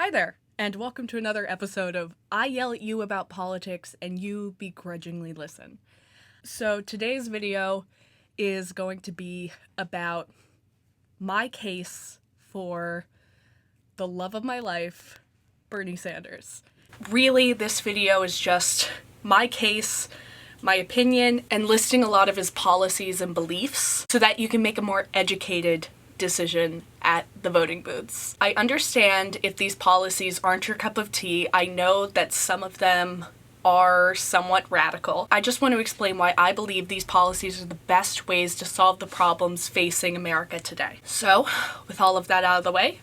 Hi there, and welcome to another episode of I Yell at You About Politics and You Begrudgingly Listen. So today's video is going to be about my case for the love of my life, Bernie Sanders. Really, this video is just my case, my opinion, and listing a lot of his policies and beliefs so that you can make a more educated decision at the voting booths. I understand if these policies aren't your cup of tea. I know that some of them are somewhat radical. I just want to explain why I believe these policies are the best ways to solve the problems facing America today. So, with all of that out of the way,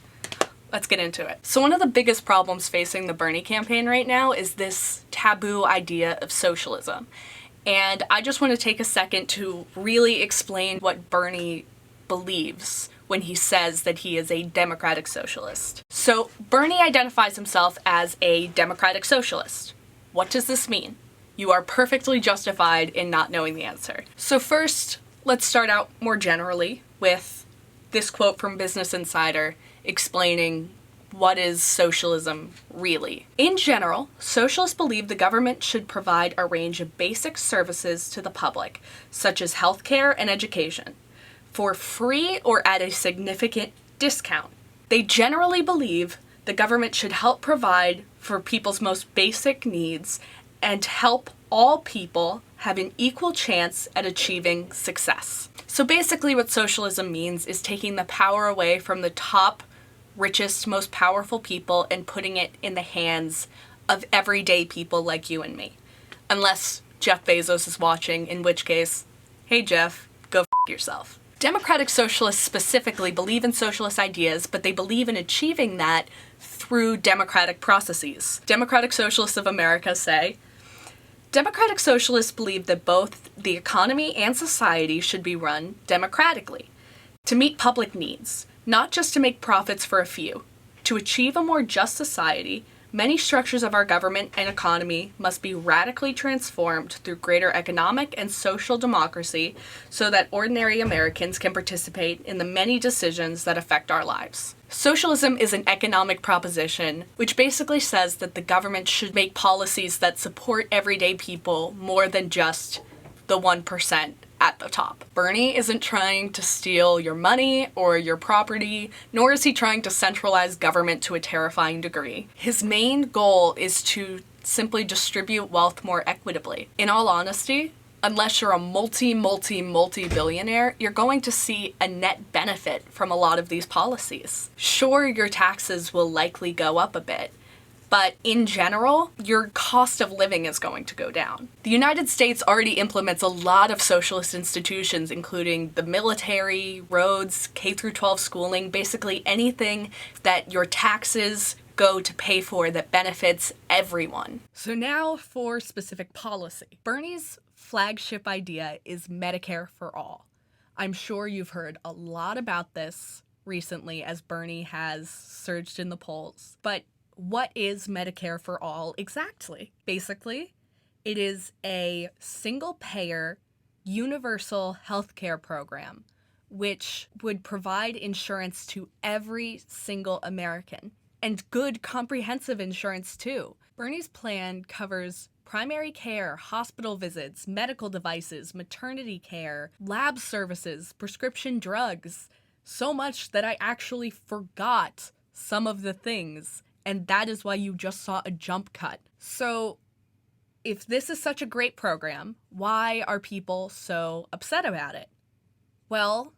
let's get into it. So one of the biggest problems facing the Bernie campaign right now is this taboo idea of socialism. And I just want to take a second to really explain what Bernie believes when he says that he is a democratic socialist. So Bernie identifies himself as a democratic socialist. What does this mean? You are perfectly justified in not knowing the answer. So first, let's start out more generally with this quote from Business Insider explaining what is socialism really. In general, socialists believe the government should provide a range of basic services to the public, such as healthcare and education, for free or at a significant discount. They generally believe the government should help provide for people's most basic needs and help all people have an equal chance at achieving success. So basically what socialism means is taking the power away from the top, richest, most powerful people and putting it in the hands of everyday people like you and me. Unless Jeff Bezos is watching, in which case, hey Jeff, go f*** yourself. Democratic socialists specifically believe in socialist ideas, but they believe in achieving that through democratic processes. Democratic Socialists of America say, Democratic socialists believe that both the economy and society should be run democratically, to meet public needs, not just to make profits for a few. To achieve a more just society, many structures of our government and economy must be radically transformed through greater economic and social democracy so that ordinary Americans can participate in the many decisions that affect our lives. Socialism is an economic proposition which basically says that the government should make policies that support everyday people more than just the 1% at the top. Bernie isn't trying to steal your money or your property, nor is he trying to centralize government to a terrifying degree. His main goal is to simply distribute wealth more equitably. In all honesty, unless you're a multi-billionaire, you're going to see a net benefit from a lot of these policies. Sure, your taxes will likely go up a bit, but in general, your cost of living is going to go down. The United States already implements a lot of socialist institutions, including the military, roads, K-12 schooling, basically anything that your taxes go to pay for that benefits everyone. So now for specific policy. Bernie's flagship idea is Medicare for all. I'm sure you've heard a lot about this recently as Bernie has surged in the polls, but what is Medicare for all exactly? Basically, it is a single-payer, universal healthcare program which would provide insurance to every single American, and good comprehensive insurance too. Bernie's plan covers primary care, hospital visits, medical devices, maternity care, lab services, prescription drugs, so much that I actually forgot some of the things. And that is why you just saw a jump cut. So if this is such a great program, why are people so upset about it? Well,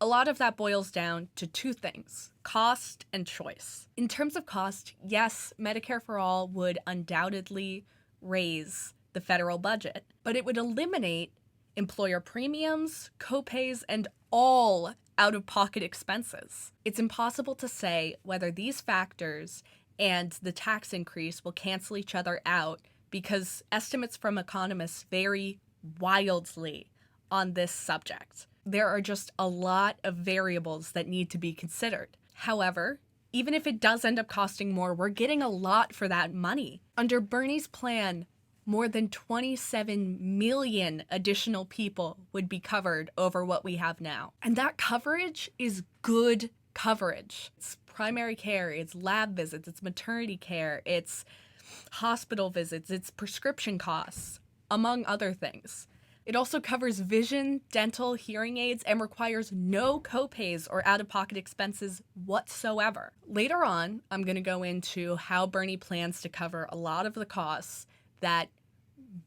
a lot of that boils down to two things: cost and choice. In terms of cost, yes, Medicare for All would undoubtedly raise the federal budget, but it would eliminate employer premiums, copays, and all out-of-pocket expenses. It's impossible to say whether these factors and the tax increase will cancel each other out because estimates from economists vary wildly on this subject. There are just a lot of variables that need to be considered. However, even if it does end up costing more, we're getting a lot for that money. Under Bernie's plan, more than 27 million additional people would be covered over what we have now. And that coverage is good coverage. It's primary care, it's lab visits, it's maternity care, it's hospital visits, it's prescription costs, among other things. It also covers vision, dental, hearing aids, and requires no copays or out-of-pocket expenses whatsoever. Later on, I'm going to go into how Bernie plans to cover a lot of the costs that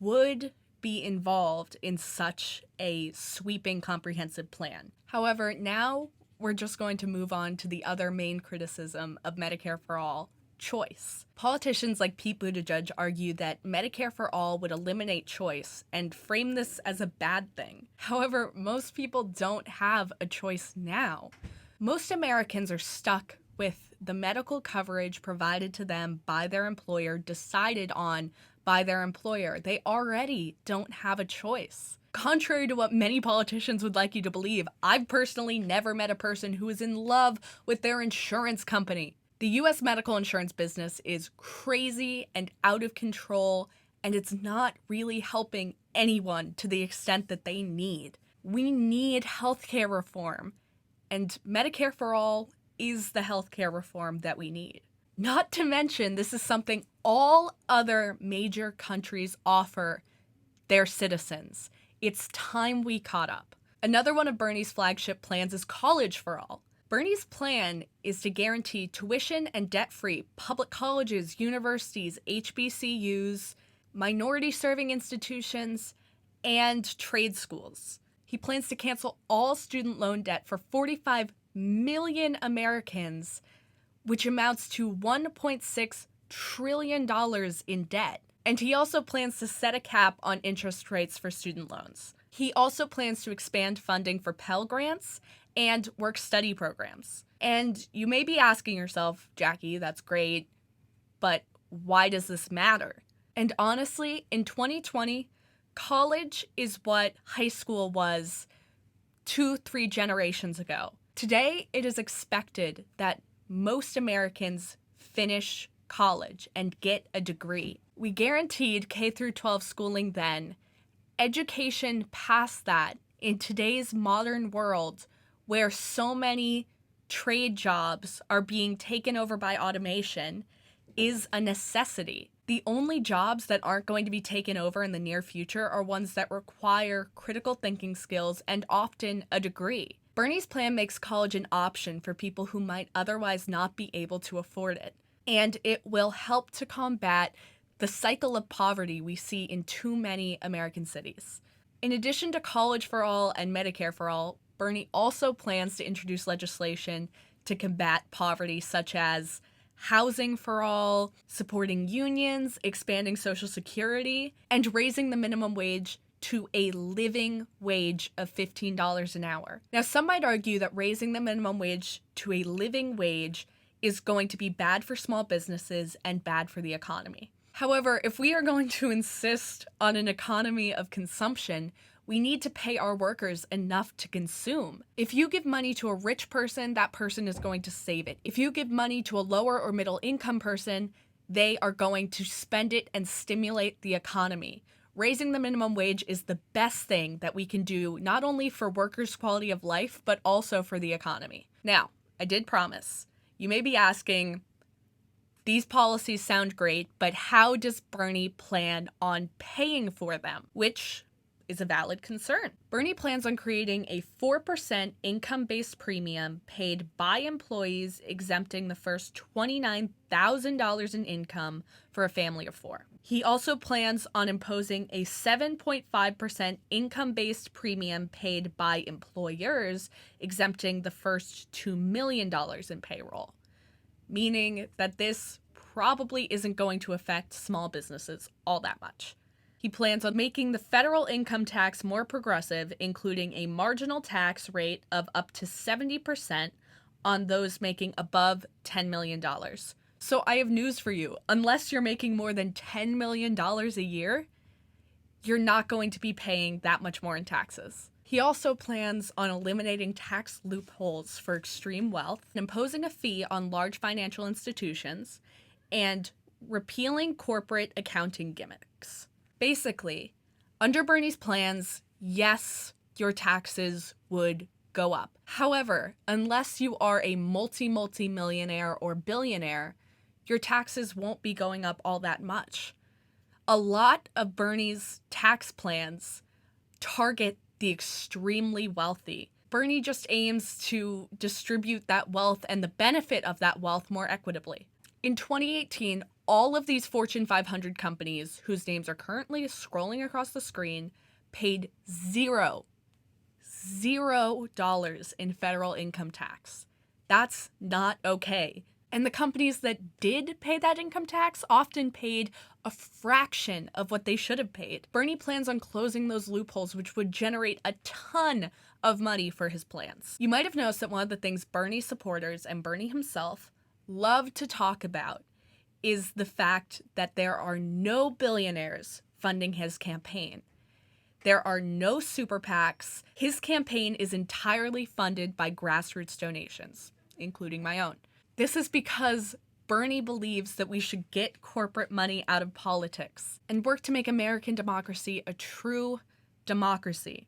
would be involved in such a sweeping, comprehensive plan. However, now we're just going to move on to the other main criticism of Medicare for All: choice. Politicians like Pete Buttigieg argue that Medicare for All would eliminate choice and frame this as a bad thing. However, most people don't have a choice now. Most Americans are stuck with the medical coverage provided to them by their employer, decided on by their employer. They already don't have a choice. Contrary to what many politicians would like you to believe, I've personally never met a person who is in love with their insurance company. The US medical insurance business is crazy and out of control, and it's not really helping anyone to the extent that they need. We need healthcare reform, and Medicare for All is the healthcare reform that we need. Not to mention, this is something all other major countries offer their citizens. It's time we caught up. Another one of Bernie's flagship plans is college for all. Bernie's plan is to guarantee tuition and debt-free public colleges, universities, HBCUs, minority-serving institutions, and trade schools. He plans to cancel all student loan debt for 45 million Americans, which amounts to $1.6 trillion in debt. And he also plans to set a cap on interest rates for student loans. He also plans to expand funding for Pell Grants and work-study programs. And you may be asking yourself, Jackie, that's great, but why does this matter? And honestly, in 2020, college is what high school was 2-3 generations ago. Today, it is expected that most Americans finish college and get a degree. We guaranteed K-12 schooling then. Education past that in today's modern world, where so many trade jobs are being taken over by automation, is a necessity. The only jobs that aren't going to be taken over in the near future are ones that require critical thinking skills and often a degree. Bernie's plan makes college an option for people who might otherwise not be able to afford it, and it will help to combat the cycle of poverty we see in too many American cities. In addition to college for all and Medicare for all, Bernie also plans to introduce legislation to combat poverty, such as housing for all, supporting unions, expanding Social Security, and raising the minimum wage to a living wage of $15 an hour. Now, some might argue that raising the minimum wage to a living wage is going to be bad for small businesses and bad for the economy. However, if we are going to insist on an economy of consumption, we need to pay our workers enough to consume. If you give money to a rich person, that person is going to save it. If you give money to a lower or middle income person, they are going to spend it and stimulate the economy. Raising the minimum wage is the best thing that we can do, not only for workers' quality of life, but also for the economy. Now, I did promise. You may be asking, these policies sound great, but how does Bernie plan on paying for them? Which is a valid concern. Bernie plans on creating a 4% income-based premium paid by employees, exempting the first $29,000 in income for a family of 4. He also plans on imposing a 7.5% income-based premium paid by employers, exempting the first $2 million in payroll, meaning that this probably isn't going to affect small businesses all that much. He plans on making the federal income tax more progressive, including a marginal tax rate of up to 70% on those making above $10 million. So I have news for you. Unless you're making more than $10 million a year, you're not going to be paying that much more in taxes. He also plans on eliminating tax loopholes for extreme wealth, imposing a fee on large financial institutions, and repealing corporate accounting gimmicks. Basically, under Bernie's plans, yes, your taxes would go up. However, unless you are a multi-millionaire or billionaire, your taxes won't be going up all that much. A lot of Bernie's tax plans target the extremely wealthy. Bernie just aims to distribute that wealth and the benefit of that wealth more equitably. In 2018, all of these Fortune 500 companies, whose names are currently scrolling across the screen, paid $0 in federal income tax. That's not okay. And the companies that did pay that income tax often paid a fraction of what they should have paid. Bernie plans on closing those loopholes, which would generate a ton of money for his plans. You might have noticed that one of the things Bernie supporters and Bernie himself love to talk about is the fact that there are no billionaires funding his campaign. There are no super PACs. His campaign is entirely funded by grassroots donations, including my own. This is because Bernie believes that we should get corporate money out of politics and work to make American democracy a true democracy,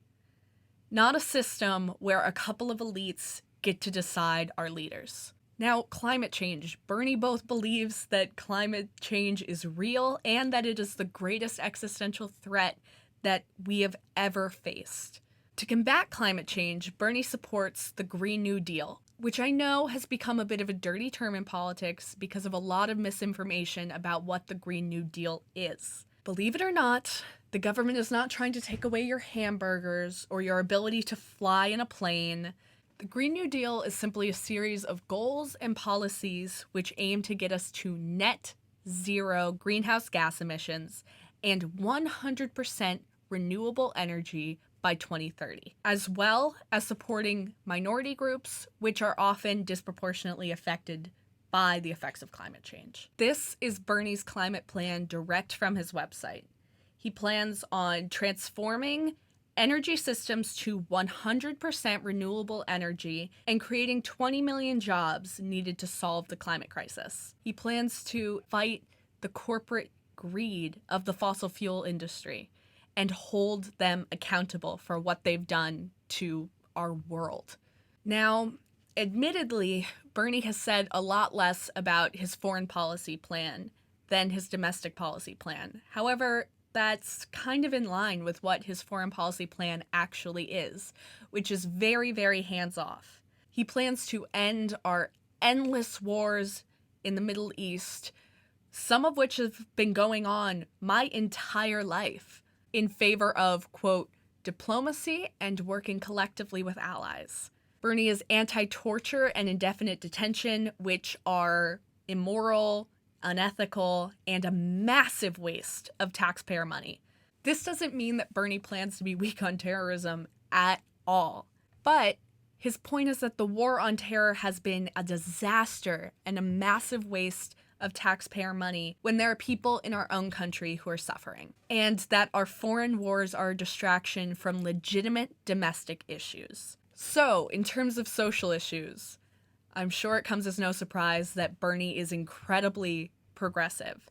not a system where a couple of elites get to decide our leaders. Now, climate change. Bernie both believes that climate change is real and that it is the greatest existential threat that we have ever faced. To combat climate change, Bernie supports the Green New Deal, which I know has become a bit of a dirty term in politics because of a lot of misinformation about what the Green New Deal is. Believe it or not, the government is not trying to take away your hamburgers or your ability to fly in a plane. The Green New Deal is simply a series of goals and policies which aim to get us to net zero greenhouse gas emissions and 100% renewable energy by 2030, as well as supporting minority groups, which are often disproportionately affected by the effects of climate change. This is Bernie's climate plan direct from his website. He plans on transforming energy systems to 100% renewable energy and creating 20 million jobs needed to solve the climate crisis. He plans to fight the corporate greed of the fossil fuel industry and hold them accountable for what they've done to our world. Now, admittedly, Bernie has said a lot less about his foreign policy plan than his domestic policy plan. However, that's kind of in line with what his foreign policy plan actually is, which is very, very hands-off. He plans to end our endless wars in the Middle East, some of which have been going on my entire life, in favor of, quote, diplomacy and working collectively with allies. Bernie is anti-torture and indefinite detention, which are immoral, unethical, and a massive waste of taxpayer money. This doesn't mean that Bernie plans to be weak on terrorism at all. But his point is that the war on terror has been a disaster and a massive waste of taxpayer money when there are people in our own country who are suffering, and that our foreign wars are a distraction from legitimate domestic issues. So, in terms of social issues, I'm sure it comes as no surprise that Bernie is incredibly progressive.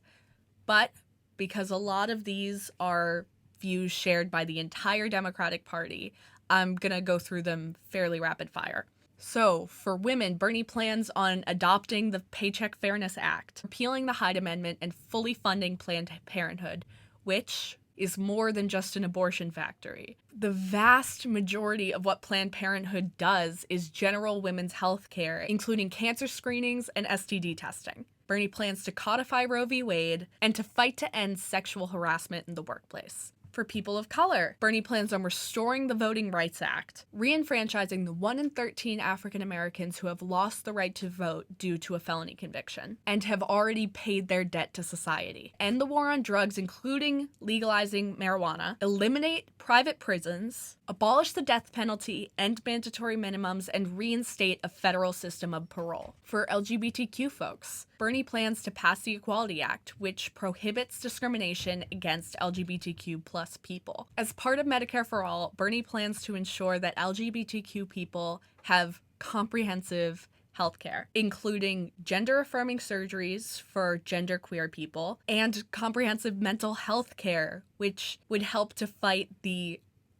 But because a lot of these are views shared by the entire Democratic Party, I'm gonna go through them fairly rapid fire. So, for women, Bernie plans on adopting the Paycheck Fairness Act, repealing the Hyde Amendment, and fully funding Planned Parenthood, which is more than just an abortion factory. The vast majority of what Planned Parenthood does is general women's health care, including cancer screenings and STD testing. Bernie plans to codify Roe v. Wade and to fight to end sexual harassment in the workplace. For people of color, Bernie plans on restoring the Voting Rights Act, re-enfranchising the 1 in 13 African Americans who have lost the right to vote due to a felony conviction, and have already paid their debt to society, end the war on drugs, including legalizing marijuana, eliminate private prisons, abolish the death penalty, end mandatory minimums, and reinstate a federal system of parole. For LGBTQ folks, Bernie plans to pass the Equality Act, which prohibits discrimination against LGBTQ plus people. As part of Medicare for All, Bernie plans to ensure that LGBTQ people have comprehensive healthcare, including gender-affirming surgeries for genderqueer people and comprehensive mental health care, which would help to fight the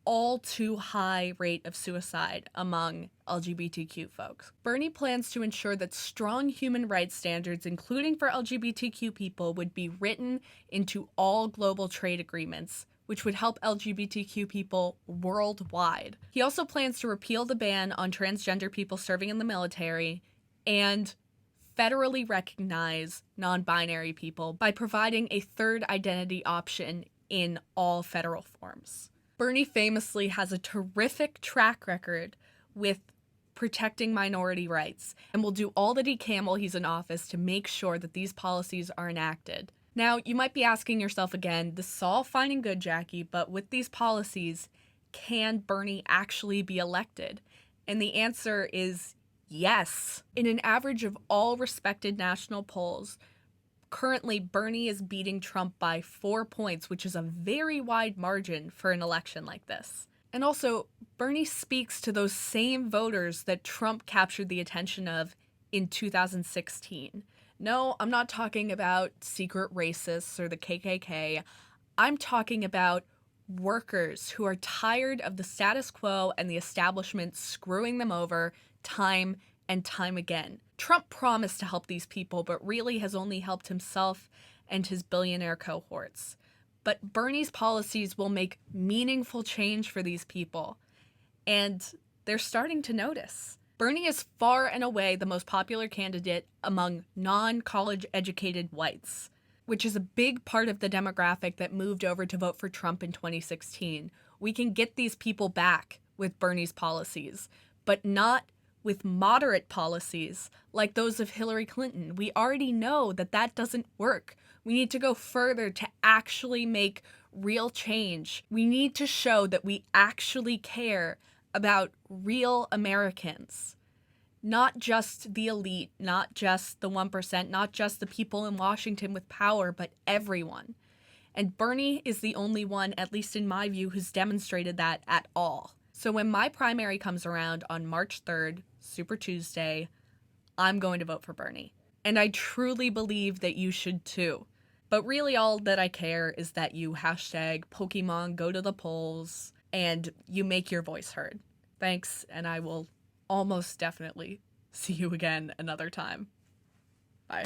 all too high rate of suicide among LGBTQ folks. Bernie plans to ensure that strong human rights standards, including for LGBTQ people, would be written into all global trade agreements, which would help LGBTQ people worldwide. He also plans to repeal the ban on transgender people serving in the military and federally recognize non-binary people by providing a third identity option in all federal forms. Bernie famously has a terrific track record with protecting minority rights and will do all that he can while he's in office to make sure that these policies are enacted. Now, you might be asking yourself again, this is all fine and good, Jackie, but with these policies, can Bernie actually be elected? And the answer is yes. In an average of all respected national polls, currently Bernie is beating Trump by 4 points, which is a very wide margin for an election like this. And also, Bernie speaks to those same voters that Trump captured the attention of in 2016. No, I'm not talking about secret racists or the KKK. I'm talking about workers who are tired of the status quo and the establishment screwing them over time and time again. Trump promised to help these people, but really has only helped himself and his billionaire cohorts. But Bernie's policies will make meaningful change for these people, and they're starting to notice. Bernie is far and away the most popular candidate among non-college educated whites, which is a big part of the demographic that moved over to vote for Trump in 2016. We can get these people back with Bernie's policies, but not with moderate policies like those of Hillary Clinton. We already know that that doesn't work. We need to go further to actually make real change. We need to show that we actually care about real Americans, not just the elite, not just the 1%, not just the people in Washington with power, but everyone. And Bernie is the only one, at least in my view, who's demonstrated that at all. So when my primary comes around on March 3rd, Super Tuesday, I'm going to vote for Bernie. And I truly believe that you should too. But really all that I care is that you hashtag Pokemon go to the polls and you make your voice heard. Thanks, and I will almost definitely see you again another time. Bye.